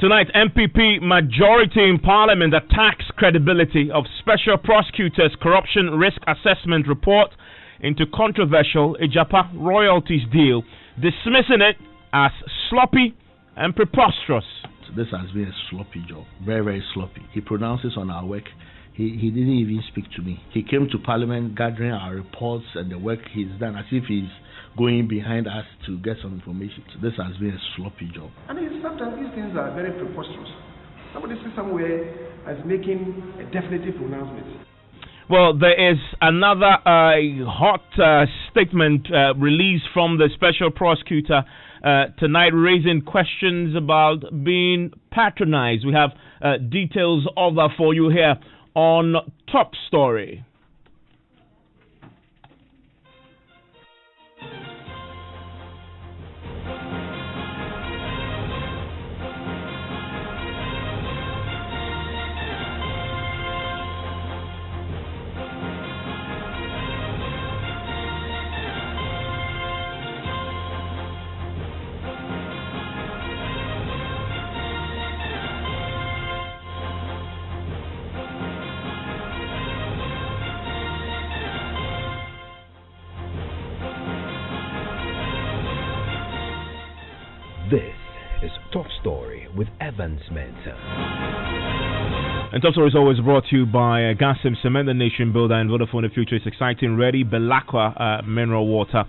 Tonight, MPP majority in Parliament attacks credibility of Special Prosecutor's Corruption Risk Assessment Report into controversial Ejapa royalties deal, dismissing it as sloppy and preposterous. This has been a sloppy job, very, very sloppy. He pronounces on our work. He didn't even speak to me. He came to Parliament gathering our reports and the work he's done as if he's going behind us to get some information. So this has been a sloppy job. I mean, sometimes these things are very preposterous. Somebody sits somewhere as making a definitive pronouncement. Well, there is another hot statement released from the special prosecutor tonight, raising questions about being patronized. We have details of that for you here on Top Story. This is Top Story with Evans Mensah. And Top Story is always brought to you by Gasim Cement, the nation builder, and Vodafone. The future is exciting. Ready, Belacqua mineral water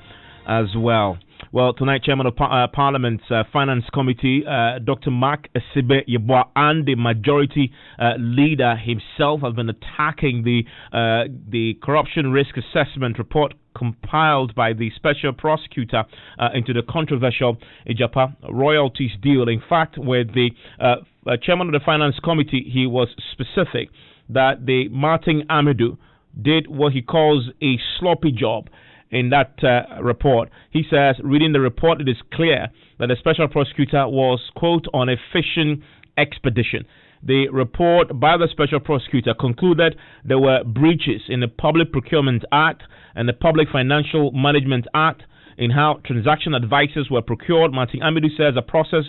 as well. Well, tonight, Chairman of Parliament's Finance Committee, Dr. Mark Sibe Yeboah, and the Majority Leader himself have been attacking the Corruption Risk Assessment Report compiled by the Special Prosecutor into the controversial Ejapa royalties deal. In fact, with the Chairman of the Finance Committee, he was specific that the Martin Amadou did what he calls a sloppy job in that report. He says, reading the report, it is clear that the Special Prosecutor was, quote, on a fishing expedition. The report by the Special Prosecutor concluded there were breaches in the Public Procurement Act and the Public Financial Management Act in how transaction advisors were procured. Martin Amadou says the process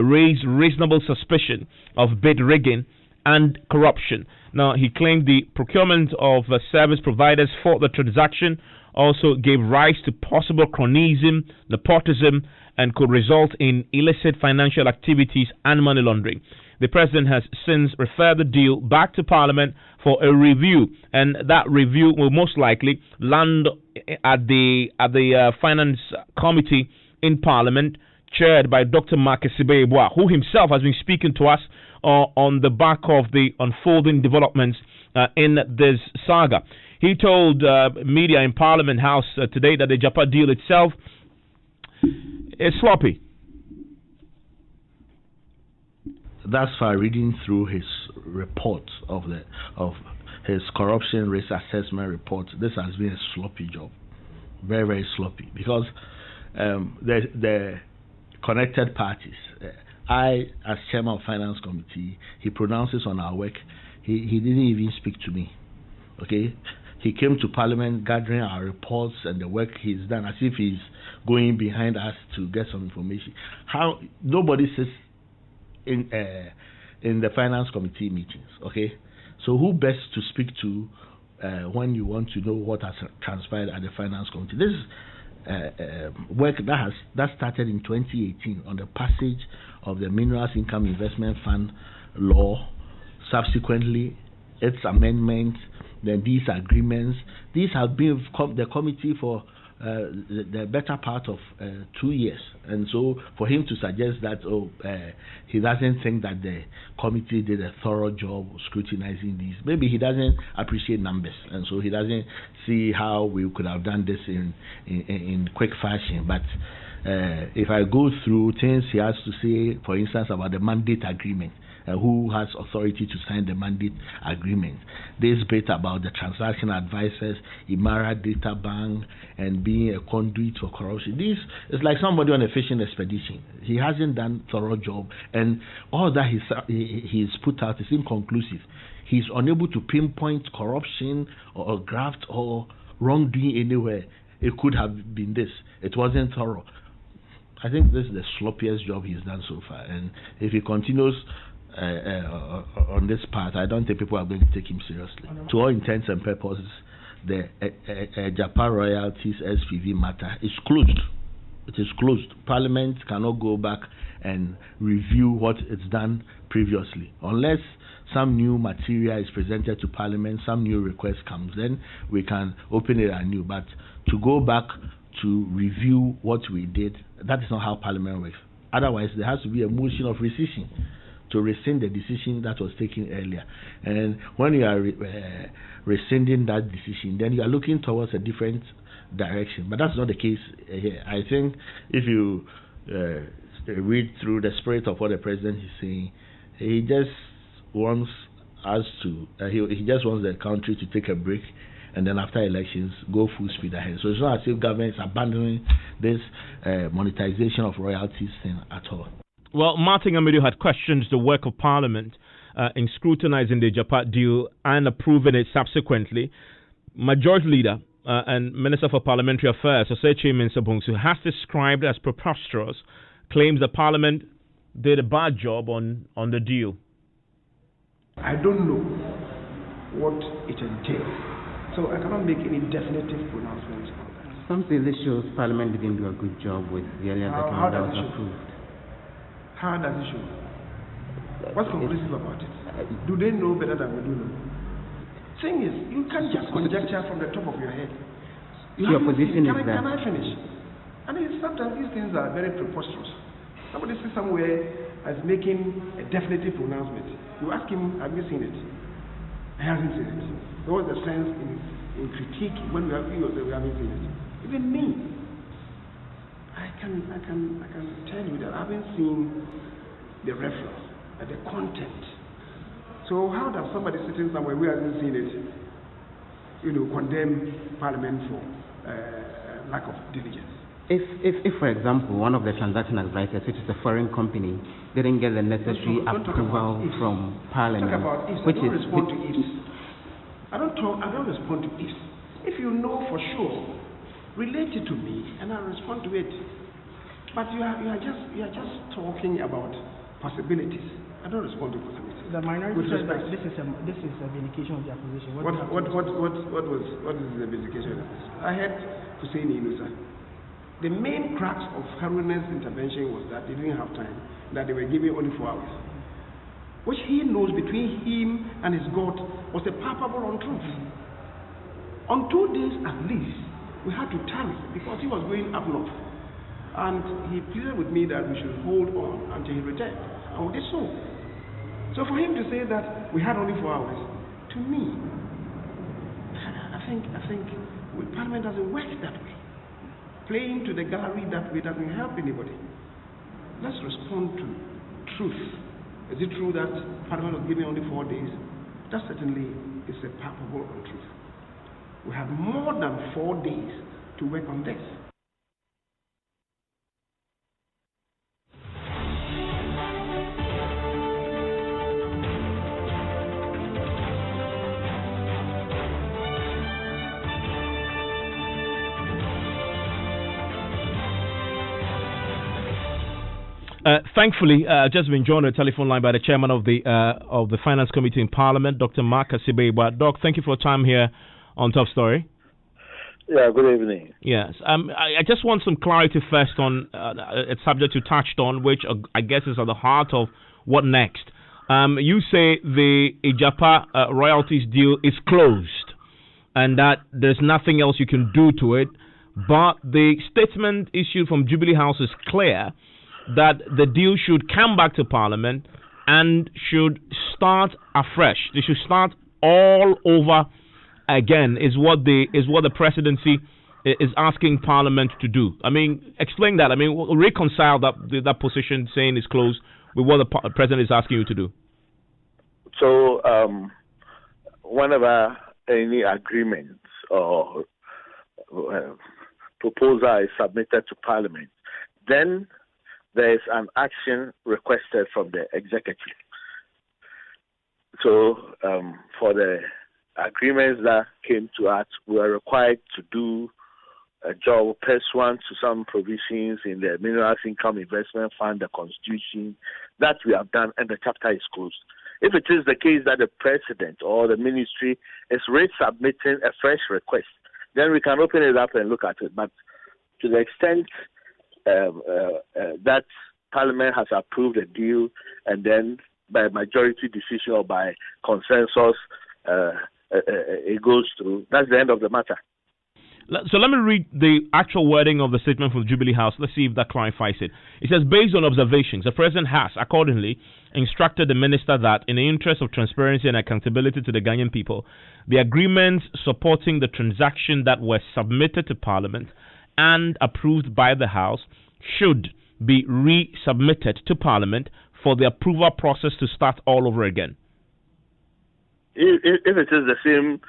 raised reasonable suspicion of bid rigging and corruption. Now, he claimed the procurement of service providers for the transaction also gave rise to possible cronyism, nepotism, and could result in illicit financial activities and money laundering. The President has since referred the deal back to Parliament for a review, and that review will most likely land at the Finance Committee in Parliament, chaired by Dr. Mark Sibe Yeboah, who himself has been speaking to us on the back of the unfolding developments in this saga. He told media in Parliament House today that the Ejapa deal itself is sloppy. Thus far, reading through his report of his corruption risk assessment report, this has been a sloppy job, very, very sloppy. Because the connected parties, I as chairman of Finance Committee, he pronounces on our work. He didn't even speak to me. Okay. He came to Parliament gathering our reports and the work he's done as if he's going behind us to get some information. How nobody sits in the Finance Committee meetings, okay? So who best to speak to when you want to know what has transpired at the Finance Committee? This is work that started in 2018 on the passage of the Minerals Income Investment Fund law, subsequently its amendment, then these agreements. These have been the committee for the better part of 2 years, and so for him to suggest that he doesn't think that the committee did a thorough job scrutinizing these, maybe he doesn't appreciate numbers, and so he doesn't see how we could have done this in quick fashion. But if I go through things he has to say, for instance, about the mandate agreement, who has authority to sign the mandate agreement, this bit about the transaction advisors, Imara Data Bank, and being a conduit for corruption. This is like somebody on a fishing expedition. He hasn't done a thorough job, and all that he's put out is inconclusive. He's unable to pinpoint corruption or graft or wrongdoing anywhere. It could have been this. It wasn't thorough. I think this is the sloppiest job he's done so far, and if he continues on this path, I don't think people are going to take him seriously. To all intents and purposes, the Japan royalties SPV matter is closed. It is closed. Parliament cannot go back and review what it's done previously. Unless some new material is presented to Parliament, some new request comes, then we can open it anew. But to go back to review what we did, that is not how Parliament works. Otherwise, there has to be a motion of rescission to rescind the decision that was taken earlier. And when you are rescinding that decision, then you are looking towards a different direction. But that's not the case here. I think if you read through the spirit of what the president is saying, he just wants us to, he just wants the country to take a break, and then after elections, go full speed ahead. So it's not as if government is abandoning this monetization of royalties thing at all. Well, Martin Amidu had questioned the work of Parliament in scrutinizing the Japan deal and approving it subsequently. Majority Leader and Minister for Parliamentary Affairs, Evans Mensah, has described as preposterous claims that Parliament did a bad job on the deal. I don't know what it entails, so I cannot make any definitive pronouncements on that. Some say this shows Parliament didn't do a good job with the earlier document that was approved. How does it show? What's conclusive about it? Do they know better than we do know? Thing is, you can't just conjecture from the top of your head. Your position is that... Can I finish? I mean, sometimes these things are very preposterous. Somebody says somewhere as making a definitive pronouncement. You ask him, have you seen it? I haven't seen it. So what's the sense in critique when we haven't seen it? Even me, I can tell you that I haven't seen the reference and the content. So how does somebody sitting somewhere who hasn't seen it, condemn Parliament for lack of diligence? If, for example, one of the transaction advisors, which is a foreign company, didn't get the necessary approval from Parliament, talk about ifs. I don't respond to ifs. I don't respond to ifs. If you know for sure, relate it to me, and I'll respond to it. But you are just talking about possibilities. I don't respond to possibilities. The minority says that this is a vindication of their position. What is the vindication? I had Hussein Inusa. The main crux of Harun's intervention was that they didn't have time, that they were giving only 4 hours, which he knows between him and his God was a palpable untruth. On 2 days at least, we had to tarry because he was going up north. And he pleaded with me that we should hold on until he returned. And we did so. So for him to say that we had only 4 hours, to me, I think Parliament doesn't work that way. Playing to the gallery that way doesn't help anybody. Let's respond to truth. Is it true that Parliament was given only 4 days? That certainly is a palpable untruth. We have more than 4 days to work on this. Thankfully, just been joined on the telephone line by the chairman of the Finance Committee in Parliament, Dr. Mark Asibeba. Doc, thank you for your time here on Top Story. Yeah, good evening. Yes. I just want some clarity first on a subject you touched on, which I guess is at the heart of what next. You say the Ijapa royalties deal is closed and that there's nothing else you can do to it, but the statement issued from Jubilee House is clear that the deal should come back to Parliament and should start afresh. They should start all over again, is what the presidency is asking Parliament to do. I mean, explain that. I mean, reconcile that position saying it's closed with what the president is asking you to do. So, whenever any agreement or proposal is submitted to Parliament, then there is an action requested from the executive. So, for the agreements that came to us, we are required to do job pursuant to some provisions in the Minerals Income Investment Fund, the Constitution, that we have done, and the chapter is closed. If it is the case that the president or the ministry is resubmitting a fresh request, then we can open it up and look at it. But to the extent that Parliament has approved a deal and then by majority decision or by consensus it goes through, that's the end of the matter. So let me read the actual wording of the statement from the Jubilee House. Let's see if that clarifies it. It says, based on observations, the President has accordingly instructed the Minister that, in the interest of transparency and accountability to the Ghanaian people, the agreements supporting the transaction that were submitted to Parliament and approved by the House should be resubmitted to Parliament for the approval process to start all over again. If it is the same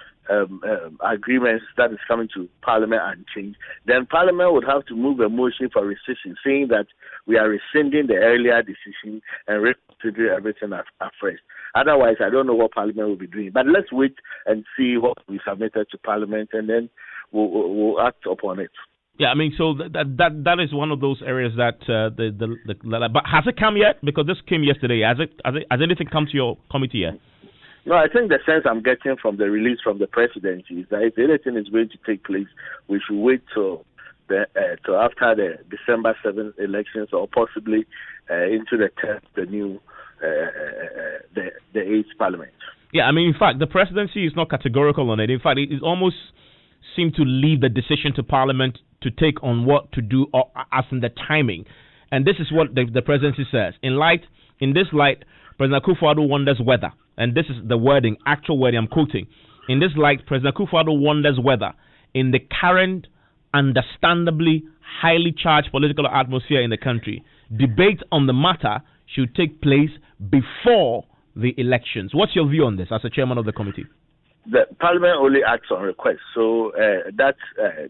agreements that is coming to Parliament and change, then Parliament would have to move a motion for rescission, saying that we are rescinding the earlier decision and reconsidering everything afresh. Otherwise, I don't know what Parliament will be doing. But let's wait and see what we submitted to Parliament, and then we'll act upon it. Yeah, I mean, so that is one of those areas that but has it come yet? Because this came yesterday. Has anything come to your committee yet? No, I think the sense I'm getting from the release from the presidency is that if anything is going to take place, we should wait till after the December 7th elections, or possibly into the 10th, the new the 8th Parliament. Yeah, I mean, in fact, the presidency is not categorical on it. In fact, it almost seemed to leave the decision to Parliament to take on what to do, or as in the timing. And this is what the presidency says. In this light, President Akufo-Addo wonders whether, and this is the wording, actual wording I'm quoting, in this light, President Akufo-Addo wonders whether, in the current, understandably highly charged political atmosphere in the country, debate on the matter should take place before the elections. What's your view on this as a chairman of the committee? The Parliament only acts on request, so that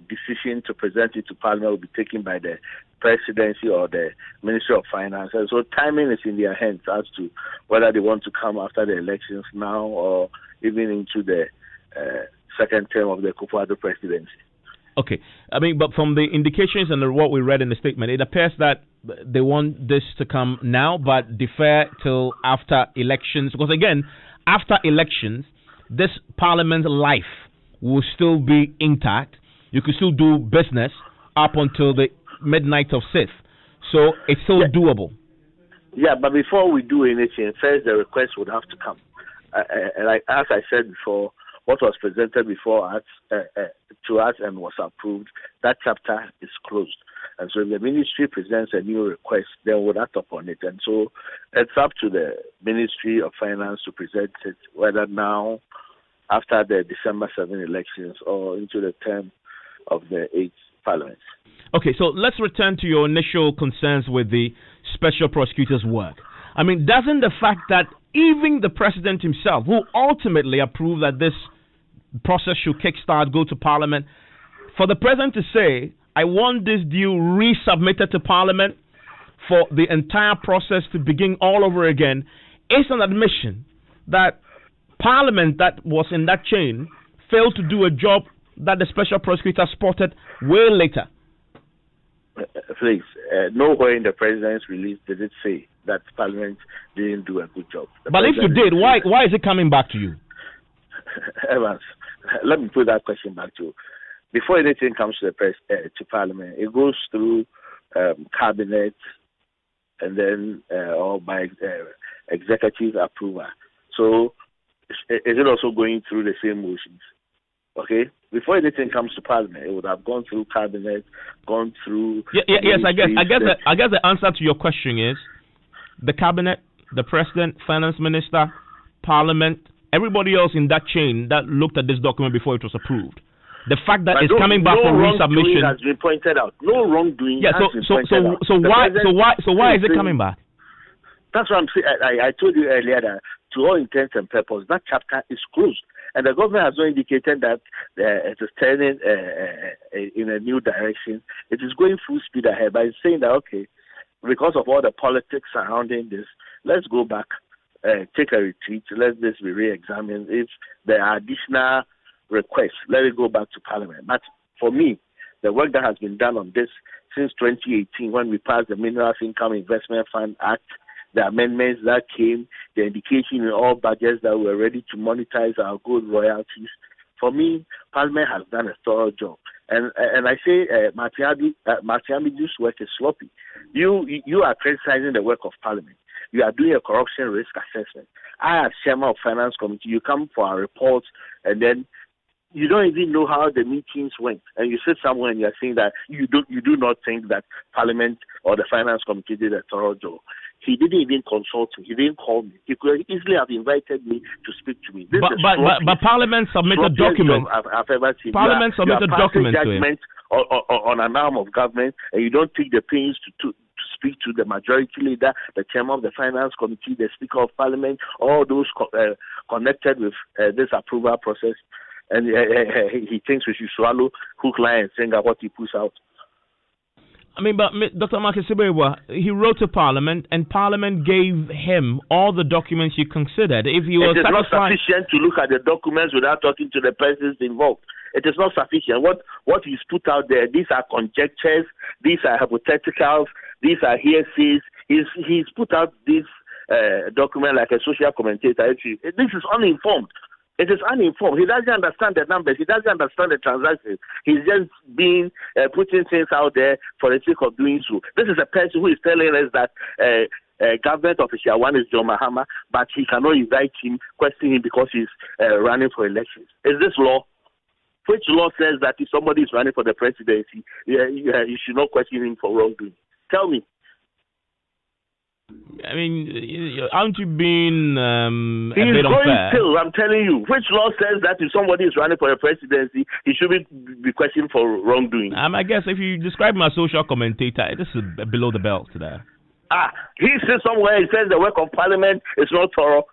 decision to present it to Parliament will be taken by the Presidency or the Ministry of Finance. And so timing is in their hands as to whether they want to come after the elections now or even into the second term of the Akufo-Addo presidency. Okay. I mean, but from the indications and what we read in the statement, it appears that they want this to come now but defer till after elections. Because again, after elections, this Parliament life will still be intact. You can still do business up until the midnight of 6th. So it's still doable. Yeah, but before we do anything, first the request would have to come. Like as I said before, what was presented before us to us and was approved, that chapter is closed. And so if the ministry presents a new request, then we'll act upon it. And so it's up to the Ministry of Finance to present it, whether now, after the December 7 elections, or into the term of the 8th Parliament. Okay, so let's return to your initial concerns with the special prosecutor's work. I mean, doesn't the fact that even the president himself, who ultimately approved that this process should kickstart, go to Parliament, for the president to say, I want this deal resubmitted to Parliament for the entire process to begin all over again, is an admission that Parliament that was in that chain failed to do a job that the special prosecutor spotted way later. Please, nowhere in the president's release did it say that Parliament didn't do a good job. But if you did, why is it coming back to you? Evans, let me put that question back to you. Before anything comes to to Parliament, it goes through cabinet and then or by executive approval. So is it also going through the same motions? Okay. Before anything comes to Parliament, it would have gone through cabinet, gone through. Yes, I guess the answer to your question is the cabinet, the president, finance minister, Parliament, everybody else in that chain that looked at this document before it was approved. The fact that it's coming back for resubmission has been pointed out. No wrongdoing. Yeah. So why is it coming back? That's what I'm saying. I told you earlier that to all intents and purposes, that chapter is closed. And the government has not indicated that it is turning in a new direction. It is going full speed ahead by saying that, okay, because of all the politics surrounding this, let's go back, take a retreat, let this be re-examined. If there are additional requests, let it go back to Parliament. But for me, the work that has been done on this since 2018 when we passed the Minerals Income Investment Fund Act, the amendments that came, the indication in all budgets that we're ready to monetize our gold royalties. For me, Parliament has done a thorough job. And I say Martiamidu's work is sloppy. You are criticizing the work of Parliament. You are doing a corruption risk assessment. I, as chairman of Finance Committee, you come for a report and then you don't even know how the meetings went. And you sit somewhere and you're saying that you do not think that Parliament or the Finance Committee did a thorough job. He didn't even consult me. He didn't call me. He could easily have invited me to speak to me. But Parliament submitted documents. I've ever seen. Parliament submitted documents to him. On an arm of government, and you don't take the pains to speak to the majority leader, the chairman of the Finance Committee, the Speaker of Parliament, all those connected with this approval process, and he thinks we should swallow hook, line, and sinker what he puts out. I mean, but Dr. Marcus Sibewa, he wrote to Parliament, and Parliament gave him all the documents you considered. If he was it is not sufficient to look at the documents without talking to the persons involved. It is not sufficient. What he's put out there, these are conjectures, these are hypotheticals, these are hearsays. He's put out this document like a social commentator. This is uninformed. It is uninformed. He doesn't understand the numbers. He doesn't understand the transactions. He's just being putting things out there for the sake of doing so. This is a person who is telling us that government official one is John Mahama, but he cannot invite him, question him because he's running for elections. Is this law? Which law says that if somebody is running for the presidency, you should not question him for wrongdoing? Tell me. I mean, aren't you being a bit unfair? Still, I'm telling you. Which law says that if somebody is running for the presidency, he shouldn't be questioned for wrongdoing? I guess if you describe him as a social commentator, this is below the belt there. He says somewhere, he says the work of Parliament is not thorough.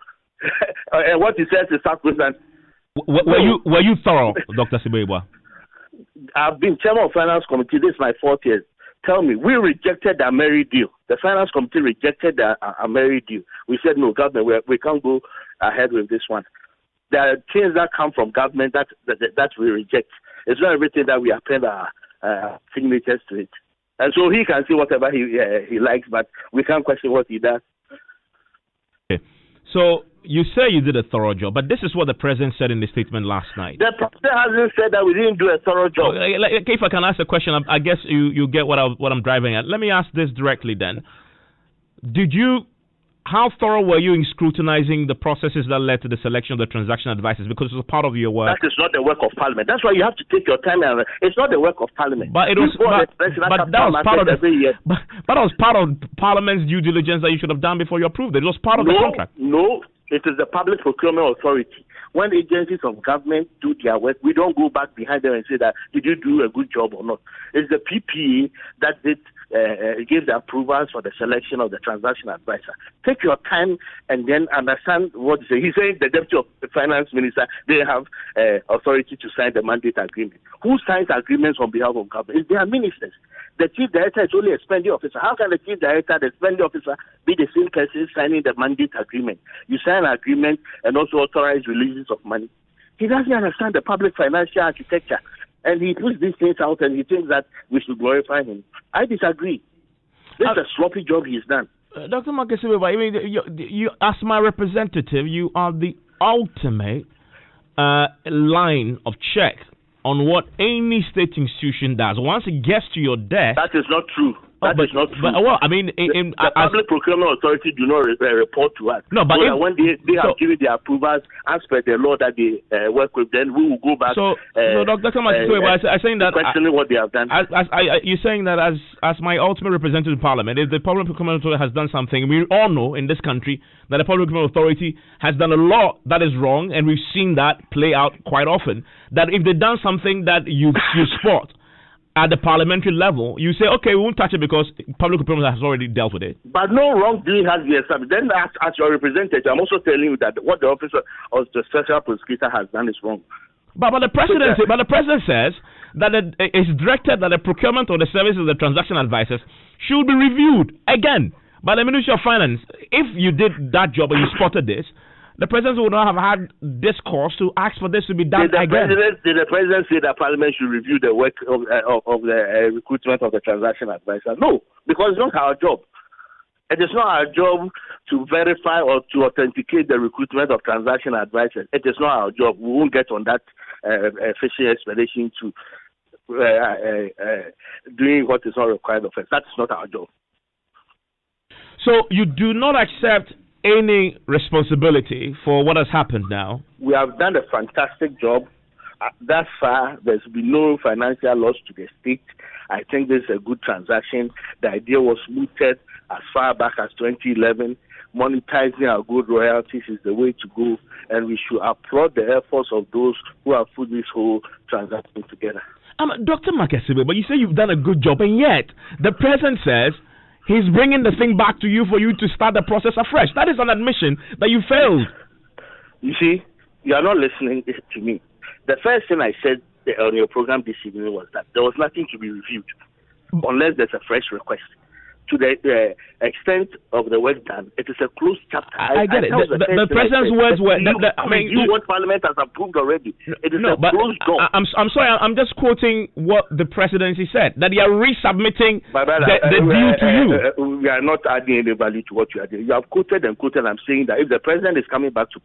And what he says is sacrosanct. Were you thorough, Dr. Sibewa? I've been chairman of Finance Committee. This is my 4th year. Tell me, we rejected the Ameri deal. The Finance Committee rejected the Ameri deal. We said, no, government, we can't go ahead with this one. There are things that come from government that we reject. It's not everything that we append our signatures to it. And so he can say whatever he likes, but we can't question what he does. Okay. So you say you did a thorough job, but this is what the president said in the statement last night. The president hasn't said that we didn't do a thorough job. Okay, if I can ask a question, I guess you get what I'm driving at. Let me ask this directly then. How thorough were you in scrutinizing the processes that led to the selection of the transaction advisors? Because it was part of your work. That is not the work of Parliament. That's why you have to take your time. It's not the work of Parliament. But that was part of Parliament's due diligence that you should have done before you approved it. It was part of the contract. No, it is the Public Procurement Authority. When agencies of government do their work, we don't go back behind them and say that, did you do a good job or not? It's the PPA that gave the approvals for the selection of the transaction advisor. Take your time and then understand what he's saying. He's saying the Deputy of the Finance Minister, they have authority to sign the mandate agreement. Who signs agreements on behalf of government? It's their ministers. The Chief Director is only a spending officer. How can the Chief Director, the spending officer, be the same person signing the mandate agreement? You sign an agreement and also authorize releases of money. He doesn't understand the public financial architecture. And he puts these things out and he thinks that we should glorify him. I disagree. This is a sloppy job he's done. Dr. Marcus, I mean, you, as my representative, you are the ultimate line of check on what any state institution does. Once it gets to your desk... That is not true. That is not true. Well, I mean... the Public Procurement Authority do not report to us. No, but when they have given their approvals as per the law that they work with, then we will go back... So Dr. Marcus, I'm saying that... questioning what they have done. You're saying that as my ultimate representative in Parliament, if the Public Procurement Authority has done something, we all know in this country that the Public Procurement Authority has done a law that is wrong, and we've seen that play out quite often, that if they've done something that you spot at the parliamentary level, you say, okay, we won't touch it because public procurement has already dealt with it. But no wrongdoing has been established. Then as your representative, I'm also telling you that what the officer of the special prosecutor has done is wrong. But the president says that it's directed that the procurement of the services of the transaction advisors should be reviewed again by the Ministry of Finance. If you did that job and you spotted this, the president would not have had discourse to ask for this to be done again. Did the president say that Parliament should review the work of the recruitment of the transaction advisor? No, because it's not our job. It is not our job to verify or to authenticate the recruitment of transaction advisors. It is not our job. We won't get on that fishing expedition to doing what is not required of us. That is not our job. So you do not accept any responsibility for what has happened now? We have done a fantastic job. Thus far, there's been no financial loss to the state. I think this is a good transaction. The idea was mooted as far back as 2011. Monetizing our good royalties is the way to go, and we should applaud the efforts of those who have put this whole transaction together. Dr. Makesibe, but you say you've done a good job, and yet the president says he's bringing the thing back to you for you to start the process afresh. That is an admission that you failed. You see, you are not listening to me. The first thing I said on your program this evening was that there was nothing to be reviewed unless there's a fresh request. To the extent of the work done, it is a closed chapter. I get it. The president's words were... what Parliament has approved already. It is a closed door. I'm sorry, I'm just quoting what the presidency said, that they are resubmitting the deal to you. We are not adding any value to what you are doing. You have quoted and quoted. I'm saying that if the president is coming back to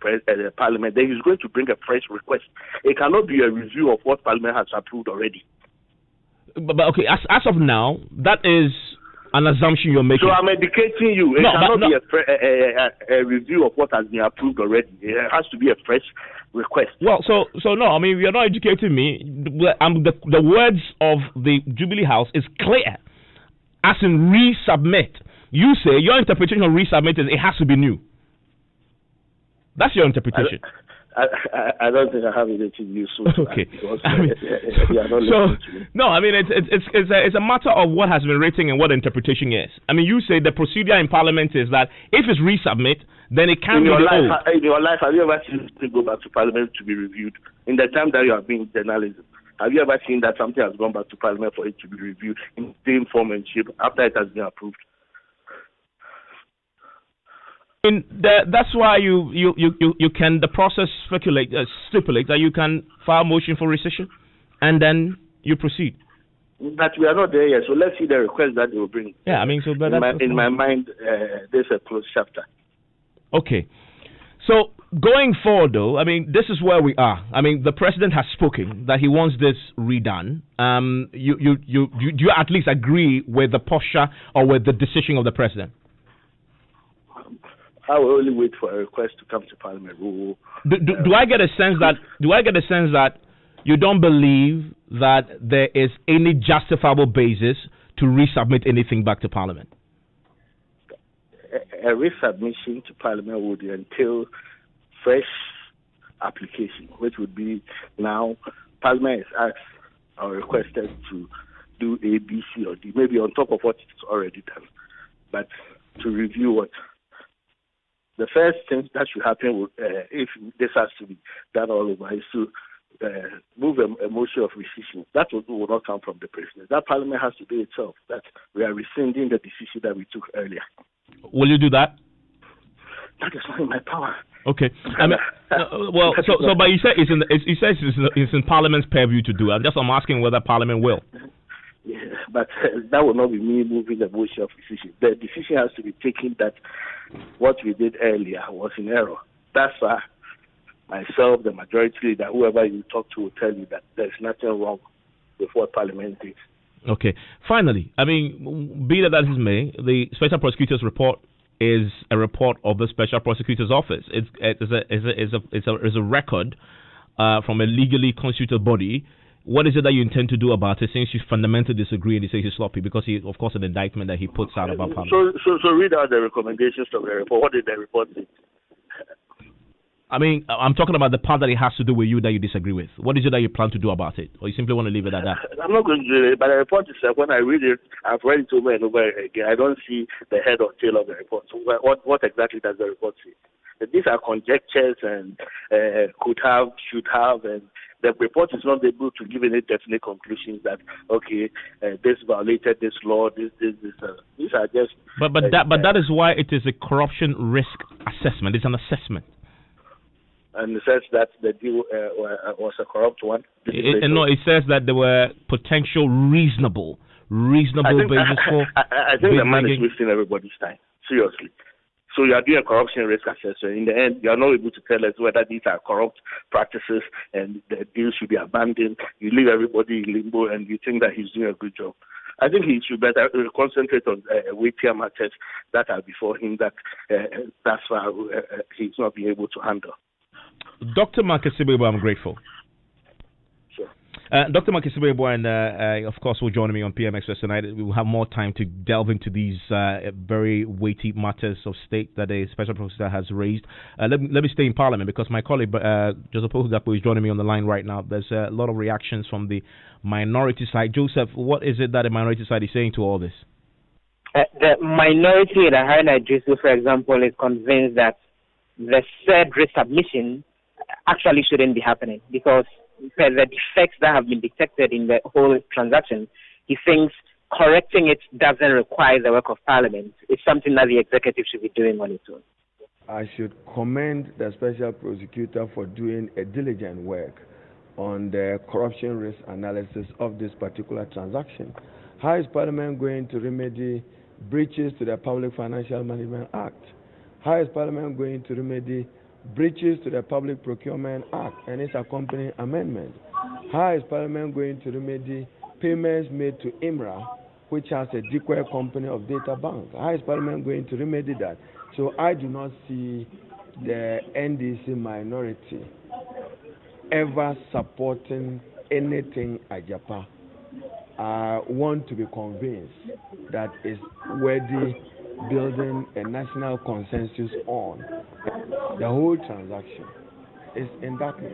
Parliament, then he's going to bring a fresh request. It cannot be a review of what Parliament has approved already. But okay, as of now, that is an assumption you're making. So I'm educating you. It cannot be a review of what has been approved already. It has to be a fresh request. Well, so no, I mean, you're not educating me. The words of the Jubilee House is clear. As in resubmit. You say your interpretation of resubmit is it has to be new. That's your interpretation. I don't think I have anything useful. Okay. No, I mean it's a matter of what has been written and what the interpretation is. I mean, you say the procedure in Parliament is that if it's resubmit, then it can't be old. In your life, have you ever seen it go back to Parliament to be reviewed? In the time that you have been journalism, have you ever seen that something has gone back to Parliament for it to be reviewed in the same form and shape after it has been approved? That's why you can the process stipulate that you can file motion for rescission, and then you proceed. But we are not there yet, so let's see the request that they will bring. Yeah, I mean, so in my mind, there's a closed chapter. Okay, so going forward, though, I mean, this is where we are. I mean, the president has spoken that he wants this redone. Do you at least agree with the posture or with the decision of the president? I will only wait for a request to come to Parliament. Do I get a sense that you don't believe that there is any justifiable basis to resubmit anything back to Parliament? A resubmission to Parliament would entail fresh application, which would be now Parliament is asked or requested to do A, B, C, or D, maybe on top of what it's already done, but to review what. The first thing that should happen if this has to be done all over is to move a motion of rescission. That will not come from the president. That Parliament has to do itself. That we are rescinding the decision that we took earlier. Will you do that? That is not in my power. Okay. I mean, but you say it's in Parliament's purview to do. I'm asking whether Parliament will. Yeah, but that will not be me moving the motion of decision. The decision has to be taken that what we did earlier was in error. That's why myself, the majority leader, whoever you talk to will tell you that there's nothing wrong with what Parliament did. Okay. Finally, I mean, be that as it may, the Special Prosecutor's report is a report of the Special Prosecutor's Office. It's a record from a legally constituted body. What is it that you intend to do about it, since you fundamentally disagree and you say he's sloppy? Because he, of course, an indictment that he puts out about Parliament. So read out the recommendations of the report. What did the report say? I mean, I'm talking about the part that it has to do with you that you disagree with. What is it that you plan to do about it? Or you simply want to leave it at that? I'm not going to do it, but the report is when I read it, I've read it over and over again. I don't see the head or tail of the report. So what exactly does the report say? These are conjectures and could have, should have, and the report is not able to give any definite conclusions that this violated this law. These are just. But that is why it is a corruption risk assessment. It's an assessment. and it says that the deal was a corrupt one. No, it says that there were potential reasonable basis for. I think the man is wasting everybody's time, seriously. So you are doing a corruption risk assessment. In the end, you are not able to tell us whether these are corrupt practices and the deal should be abandoned. You leave everybody in limbo and you think that he's doing a good job. I think he should better concentrate on weightier matters that are before him that's why he's not being able to handle. Dr. Makasibebo, I'm grateful. Sure. Dr. Makasibebo, and of course, will join me on PM Express tonight. We will have more time to delve into these very weighty matters of state that a special prosecutor has raised. Let me stay in Parliament because my colleague Joseph Okugapo is joining me on the line right now. There's a lot of reactions from the minority side. Joseph, what is it that the minority side is saying to all this? The minority in the High Nigeria, for example, is convinced that the said resubmission actually shouldn't be happening because the defects that have been detected in the whole transaction, he thinks correcting it doesn't require the work of Parliament. It's something that the executive should be doing on its own. I should commend the special prosecutor for doing a diligent work on the corruption risk analysis of this particular transaction. How is Parliament going to remedy breaches to the Public Financial Management Act? How is Parliament going to remedy breaches to the Public Procurement Act and its accompanying amendment? How is Parliament going to remedy payments made to IMRA, which has a decoy company of data bank? How is Parliament going to remedy that? So I do not see the NDC minority ever supporting anything Ajapa. I want to be convinced that it's worthy building a national consensus on. The whole transaction is in darkness.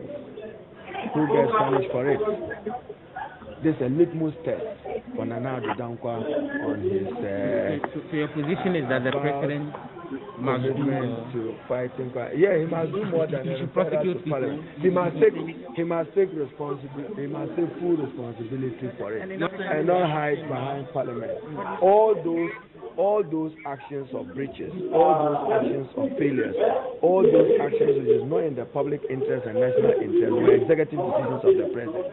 Who gets punished for it? This is a litmus test for Nana Dankwa on his. So your position is that the president must do to fighting. Yeah, he must do more than he should prosecute people. He must take responsibility. He must take full responsibility for it, and not hide behind Parliament. All those actions of breaches, all those actions of failures, all those actions which is not in the public interest and national interest were executive decisions of the president.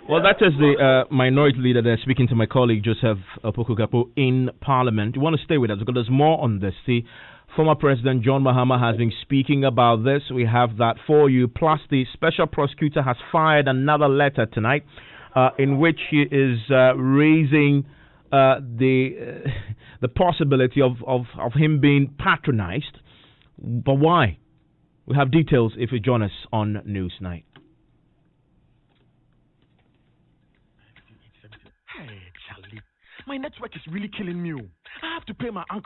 Well, that is the minority leader there speaking to my colleague Joseph Opoku-Gapo in Parliament. You want to stay with us because there's more on this. The former President John Mahama has been speaking about this. We have that for you. Plus, the special prosecutor has fired another letter tonight in which he is raising the possibility of him being patronized. But why? We have details if you join us on Newsnight. Hey, Charlie, my network is really killing me. I have to pay my uncle's